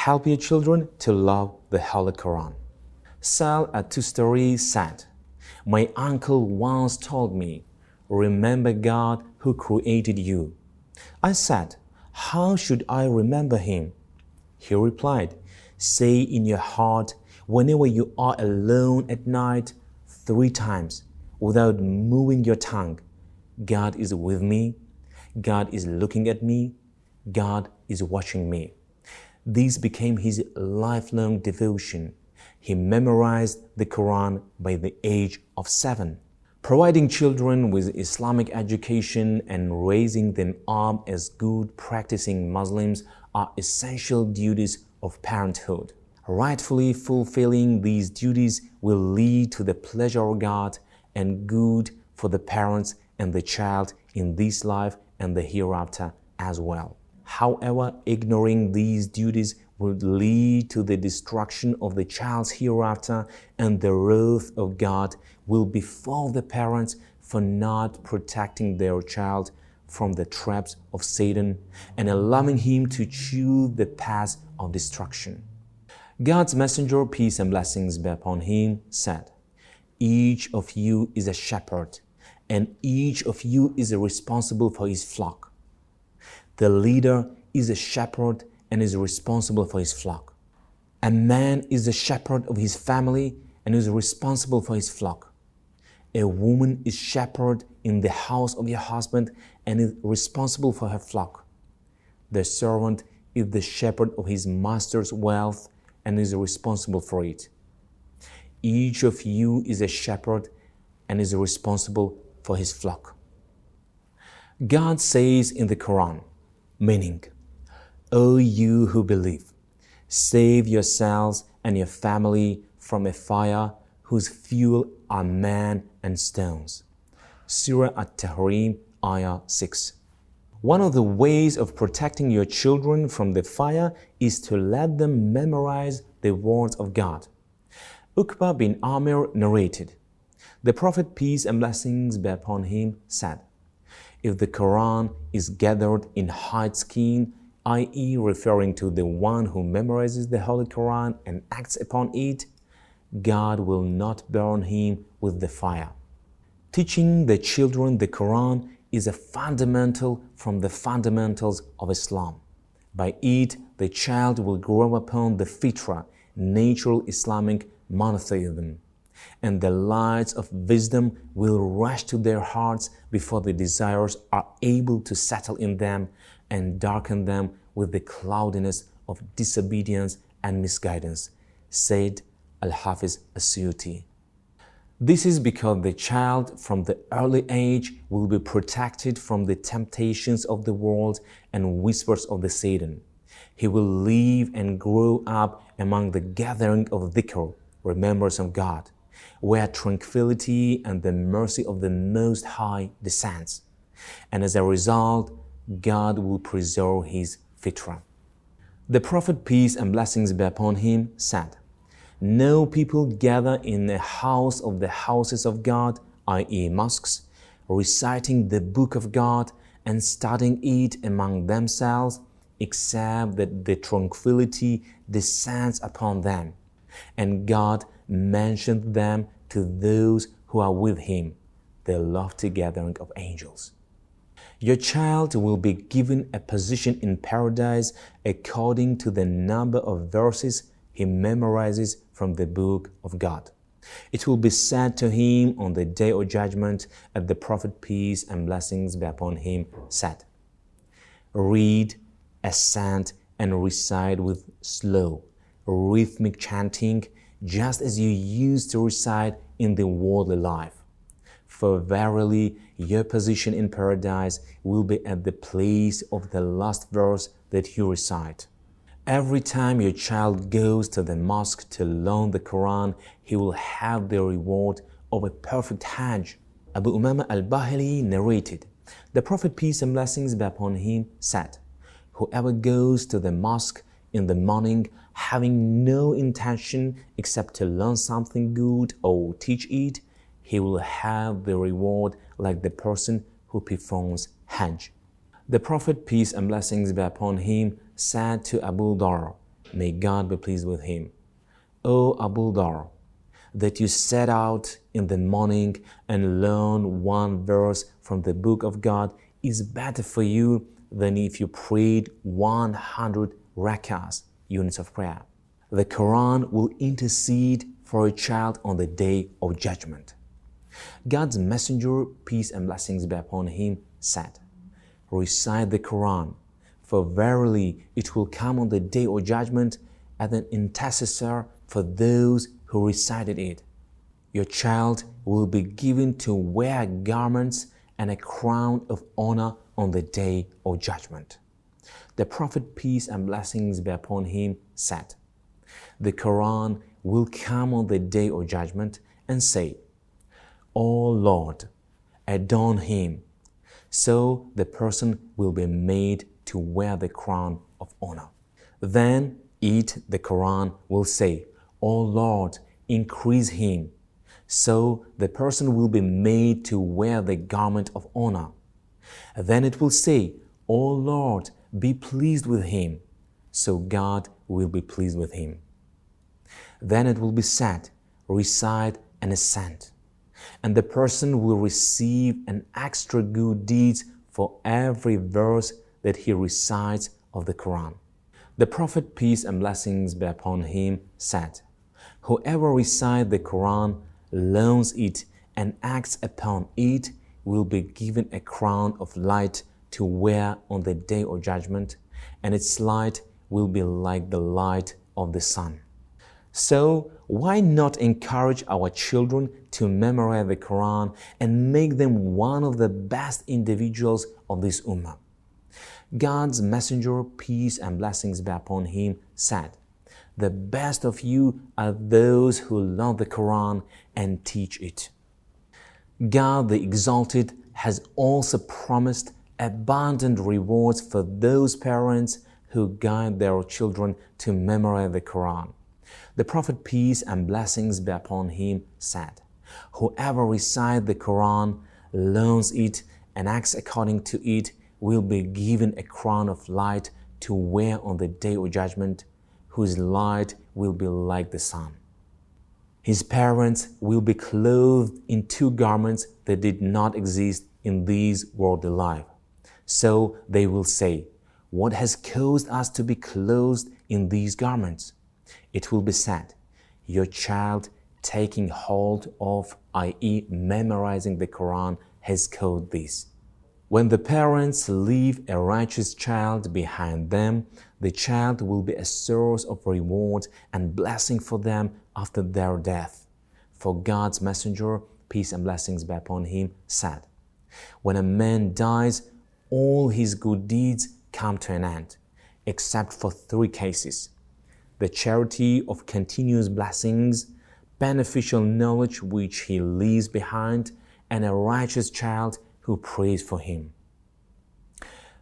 Help your children to love the Holy Qur'an. Sal, a two-story, said, "My uncle once told me, 'Remember God who created you.' I said, 'How should I remember Him?' He replied, 'Say in your heart whenever you are alone at night 3 times without moving your tongue, God is with me, God is looking at me, God is watching me.' This became his lifelong devotion. He memorized the Quran by the age of 7. Providing children with Islamic education and raising them up as good practicing Muslims are essential duties of parenthood. Rightfully fulfilling these duties will lead to the pleasure of God and good for the parents and the child in this life and the hereafter as well. However, ignoring these duties would lead to the destruction of the child's hereafter, and the wrath of God will befall the parents for not protecting their child from the traps of Satan and allowing him to choose the path of destruction. God's messenger, peace and blessings be upon him, said, "Each of you is a shepherd, and each of you is responsible for his flock. The leader is a shepherd and is responsible for his flock. A man is the shepherd of his family and is responsible for his flock. A woman is shepherd in the house of your husband and is responsible for her flock. The servant is the shepherd of his master's wealth and is responsible for it. Each of you is a shepherd and is responsible for his flock." God says in the Quran, meaning, "O you who believe, save yourselves and your family from a fire whose fuel are man and stones." Surah At-Tahrim, Ayah 6. One of the ways of protecting your children from the fire is to let them memorize the words of God. Uqba bin Amir narrated, the Prophet, peace and blessings be upon him, said, "If the Quran is gathered in hide skin, i.e. referring to the one who memorizes the Holy Quran and acts upon it, God will not burn him with the fire." Teaching the children the Quran is a fundamental from the fundamentals of Islam. By it, the child will grow upon the fitra, natural Islamic monotheism, and the lights of wisdom will rush to their hearts before the desires are able to settle in them and darken them with the cloudiness of disobedience and misguidance, said Al-Hafiz As-Suyuti. This is because the child from the early age will be protected from the temptations of the world and whispers of the Satan. He will live and grow up among the gathering of dhikr, remembrance of God, where tranquility and the mercy of the Most High descends. And as a result, God will preserve his fitra. The Prophet, peace and blessings be upon him, said, "No people gather in a house of the houses of God, i.e. mosques, reciting the book of God and studying it among themselves, except that the tranquility descends upon them, and God mentioned them to those who are with him, the lofty gathering of angels." Your child will be given a position in paradise according to the number of verses he memorizes from the book of God. It will be said to him on the day of judgment, as the Prophet, peace and blessings be upon him, said, "Read, assent, and recite with slow, rhythmic chanting, just as you used to recite in the worldly life. For verily, your position in paradise will be at the place of the last verse that you recite." Every time your child goes to the mosque to learn the Quran, he will have the reward of a perfect Hajj. Abu Umama al-Bahili narrated, the Prophet, peace and blessings be upon him, said, "Whoever goes to the mosque in the morning having no intention except to learn something good or teach it, he will have the reward like the person who performs Hajj." The Prophet, peace and blessings be upon him, said to Abu Dhar, May God be pleased with him. O Abu Dhar, that you set out in the morning and learn one verse from the book of God is better for you than if you prayed 100 rakahs, units of prayer. The Quran will intercede for a child on the day of judgment. God's messenger, peace and blessings be upon him, said, recite the Quran, for verily it will come on the day of judgment as an intercessor for those who recited it. Your child will be given to wear garments and a crown of honor on the day of judgment. The Prophet, peace and blessings be upon him, said, the Quran will come on the day of judgment and say, O Lord, adorn him. So the person will be made to wear the crown of honor. Then it, the Quran, will say, O Lord, increase him. So the person will be made to wear the garment of honor. Then it will say, O Lord, be pleased with him. So God will be pleased with him. Then it will be said, recite and assent. And the person will receive an extra good deeds for every verse that he recites of the Quran. The Prophet, peace and blessings be upon him, said, whoever recites the Quran, learns it, and acts upon it will be given a crown of light to wear on the day of judgment, and its light will be like the light of the sun. So, why not encourage our children to memorize the Quran and make them one of the best individuals of this ummah? God's messenger, peace and blessings be upon him, said, the best of you are those who love the Quran and teach it. God the Exalted has also promised abundant rewards for those parents who guide their children to memorize the Quran. The Prophet, peace and blessings be upon him, said, whoever recites the Quran, learns it, and acts according to it will be given a crown of light to wear on the day of judgment, whose light will be like the sun. His parents will be clothed in two garments that did not exist in this worldly life. So they will say, what has caused us to be clothed in these garments? It will be said, your child taking hold of, i.e. memorizing the Quran, has caused this. When the parents leave a righteous child behind them, the child will be a source of reward and blessing for them after their death. For God's messenger, peace and blessings be upon him, said, when a man dies, all his good deeds come to an end, except for three cases: the charity of continuous blessings, beneficial knowledge which he leaves behind, and a righteous child who prays for him.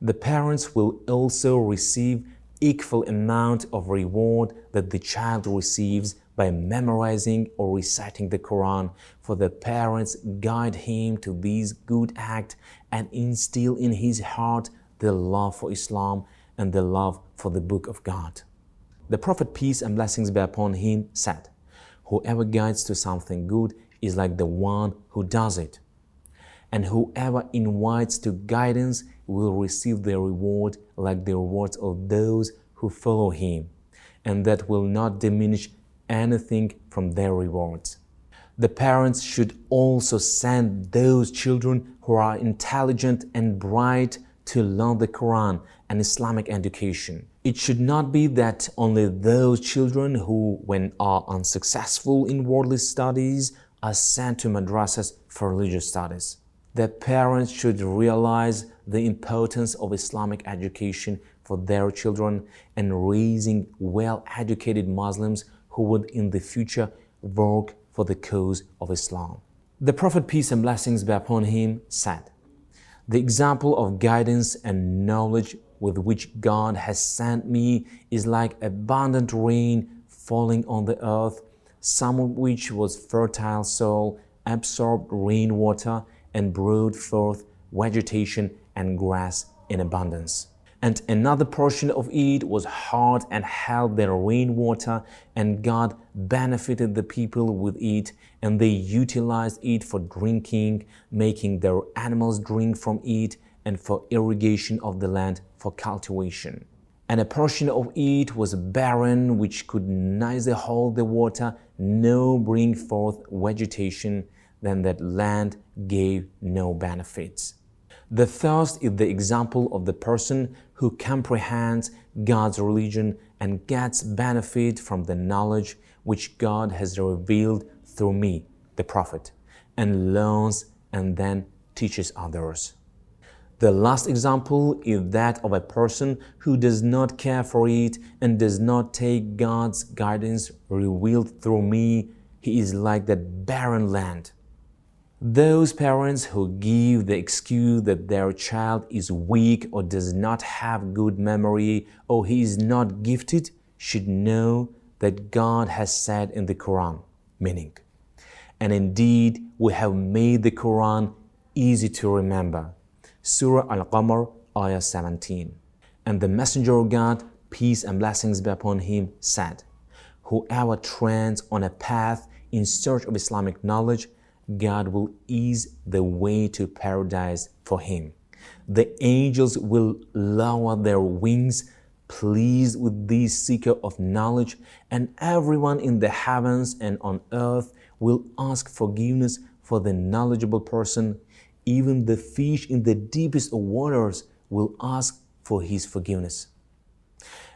The parents will also receive equal amount of reward that the child receives by memorizing or reciting the Quran, for the parents guide him to this good act and instill in his heart the love for Islam and the love for the Book of God. The Prophet, peace and blessings be upon him, said, whoever guides to something good is like the one who does it, and whoever invites to guidance will receive their reward like the rewards of those who follow him, and that will not diminish anything from their rewards. The parents should also send those children who are intelligent and bright to learn the Quran and Islamic education. It should not be that only those children who, when are unsuccessful in worldly studies, are sent to madrasas for religious studies. The parents should realize the importance of Islamic education for their children and raising well-educated Muslims who would in the future work for the cause of Islam. The Prophet, peace and blessings be upon him, said, the example of guidance and knowledge with which God has sent me is like abundant rain falling on the earth, some of which was fertile soil, absorbed rainwater, and brought forth vegetation and grass in abundance. And another portion of it was hard and held their rainwater, and God benefited the people with it, and they utilized it for drinking, making their animals drink from it, and for irrigation of the land for cultivation. And a portion of it was barren, which could neither hold the water nor bring forth vegetation. Then that land gave no benefits. The thirst is the example of the person who comprehends God's religion and gets benefit from the knowledge which God has revealed through me, the Prophet, and learns and then teaches others. The last example is that of a person who does not care for it and does not take God's guidance revealed through me. He is like that barren land. Those parents who give the excuse that their child is weak or does not have good memory or he is not gifted should know that God has said in the Qur'an, meaning, and indeed we have made the Qur'an easy to remember. Surah Al-Qamar, Ayah 17. And the Messenger of God, peace and blessings be upon him, said, whoever treads on a path in search of Islamic knowledge, God will ease the way to paradise for him. The angels will lower their wings, pleased with this seeker of knowledge, and everyone in the heavens and on earth will ask forgiveness for the knowledgeable person. Even the fish in the deepest of waters will ask for his forgiveness.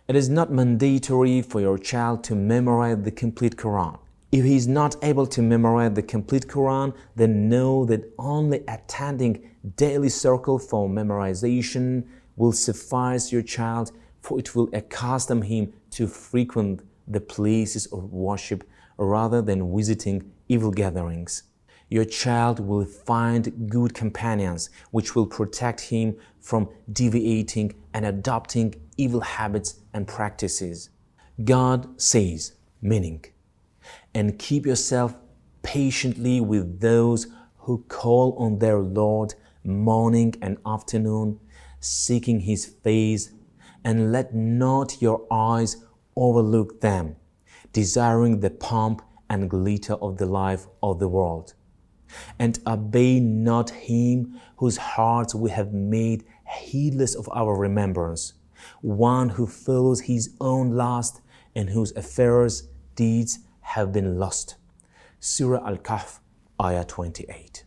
It is not mandatory for your child to memorize the complete Quran. If he is not able to memorize the complete Quran, then know that only attending daily circle for memorization will suffice your child, for it will accustom him to frequent the places of worship rather than visiting evil gatherings. Your child will find good companions which will protect him from deviating and adopting evil habits and practices. God says, meaning, and keep yourself patiently with those who call on their Lord morning and afternoon, seeking His face, and let not your eyes overlook them, desiring the pomp and glitter of the life of the world. And obey not him whose hearts we have made heedless of our remembrance, one who follows his own lust and whose affairs, deeds have been lost. Surah Al-Kahf, Ayah 28.